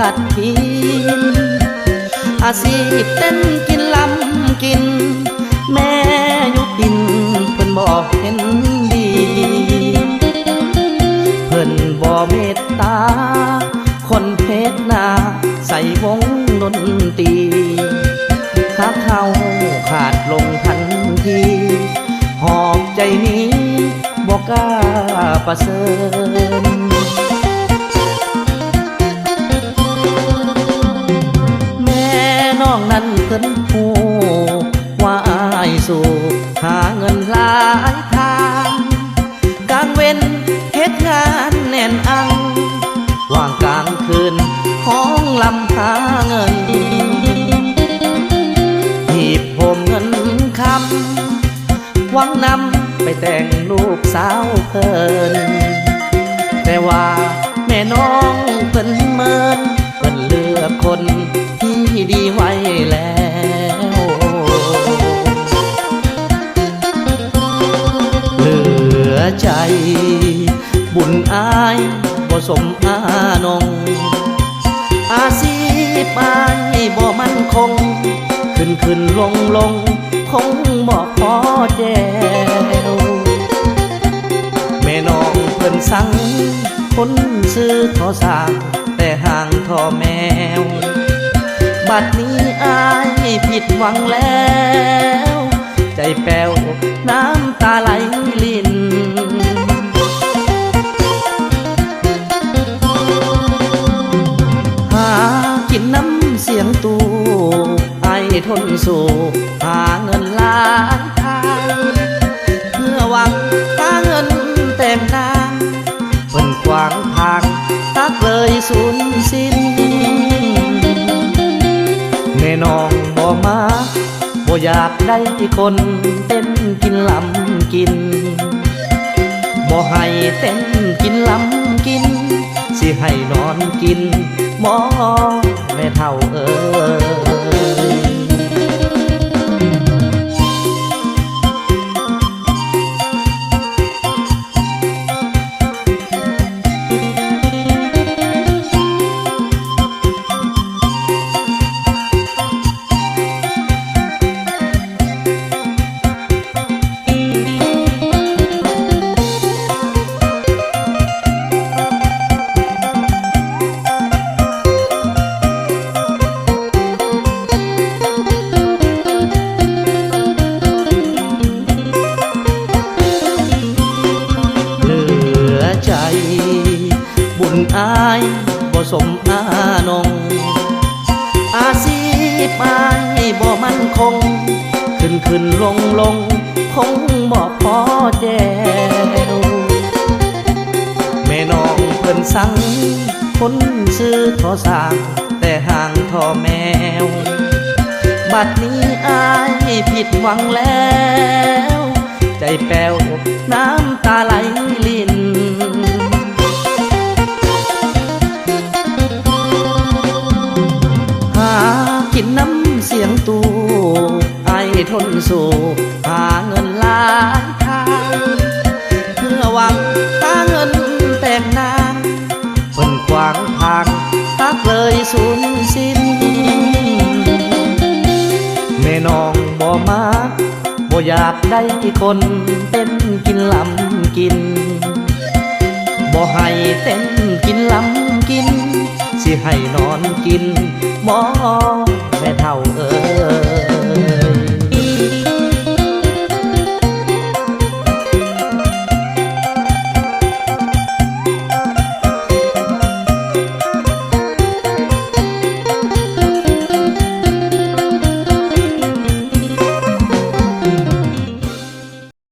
ผัดกินอาชีพเต้นกินลำกินแม่ยุบดินเพิ่นบอกเห็นดีเพิ่นบ่เมตตาคนเพชรนาใส่วงดนตรีถ้าเข้าขาดลงทันทีหอบใจนี้บอกกล้าประเสริญแม่น้องนั้นเพิ่นหูว่าอายสู่หาเงินหลายทางกลางเว้นเฮ็ดงานแน่นอังว่างกลางคืนห้องลำหาเงินหีบโหมเงินคำหวังนำไปแต่งลูกสาวเพิ่นแต่ว่าแม่น้องเพิ่นเมินเพิ่นเลือกคนที่ดีไว้แล้วเหลือใจบุญอายบ่สมอานงอาชีพอายบ่มั่นคงขึ้นลงคงบ่พอแจวแม่น้องเพิ่นสั่งคนซื้อทอสร้างแต่ห่างทอแมวบัดนี้อายผิดหวังแล้วใจแป้วน้ำตาไหลลินหากินน้ำเสียงตูไอทนสู่หาเงินล้านทางเพื่อหวังหาเงินแต่งนางเพิ่นขวางทางตักเลยสูญสิ้นแม่น้องบ่มาบ่อยากได้คนเต้นกินลำกินบ่ให้เต้นกินลำกินสิให้นอนกินหมอแม่เฒ่าเอ้ยบุญอายบ่สมอานงอาชีพอายบ่มั่นคงขึ้นลงคงบ่พอแจวแม่น้องเพิ่นสั่งคนซื้อทอสร้างแต่ห่างทอแมวบัดนี้อายผิดหวังแล้วใจแป้วน้ำตาไหลลินหากินน้ำเสียงตูไอทนสู่หาเงินหลายทางเพื่อหวังหาเงินแต่งนางเพิ่นขวางทางตักเลยสูญสิ้นแม่น้องบ่มาบ่อยากได้คนเต้นกินลำกินบ่ให้เต้นกินลำกินสิให้นอนกินหมอแม่เฒ่าเอ้ย